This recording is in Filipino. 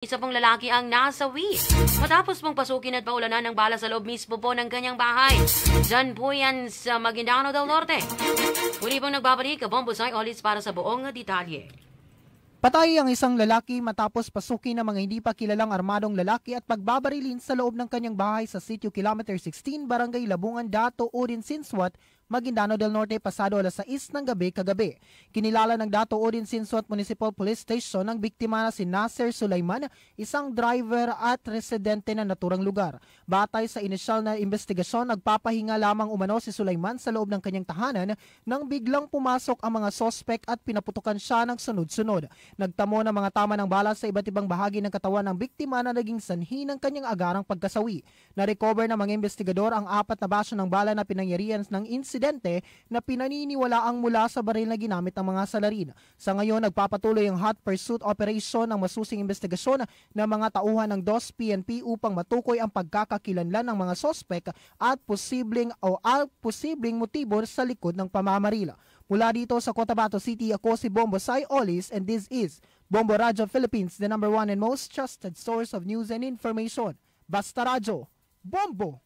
Isa pong lalaki ang nasawi matapos pong pasukin at paulanan ng bala sa loob mismo po ng kanyang bahay. Diyan po yan sa Maguindanao del Norte. Muli pong nagbabalik, Bombosay Olis para sa buong detalye. Patay ang isang lalaki matapos pasukin ng mga hindi pa kilalang armadong lalaki at pagbabarilin sa loob ng kanyang bahay sa sitio Kilometer 16, Barangay Labungan, Dato Udin Sinswat, Maguindanao del Norte pasado alas 6 ng gabi kagabi. Kinilala ng Dato Udin Sinswat Municipal Police Station ang biktima na si Nasser Sulaiman, isang driver at residente na naturang lugar. Batay sa inisyal na investigasyon, nagpapahinga lamang umano si Sulaiman sa loob ng kanyang tahanan nang biglang pumasok ang mga sospek at pinaputukan siya ng sunod-sunod. Nagtamo ng mga tama ng bala sa iba't ibang bahagi ng katawan ng biktima na naging sanhi ng kanyang agarang pagkasawi. Na-recover ng mga investigador ang 4 na baso ng bala na pinangyarihan ng insidente na pinaniniwalaang mula sa baril na ginamit ng mga salarin. Sa ngayon, nagpapatuloy ang hot pursuit operation ng masusing investigasyon ng mga tauhan ng DOS PNP upang matukoy ang pagkakakilanlan ng mga sospek at posibleng motibo sa likod ng pamamarila. Mula dito sa Cotabato City, ako si Bombosay Olis and this is Bombo Radyo Philippines, the #1 and most trusted source of news and information. Basta Radyo, Bombo!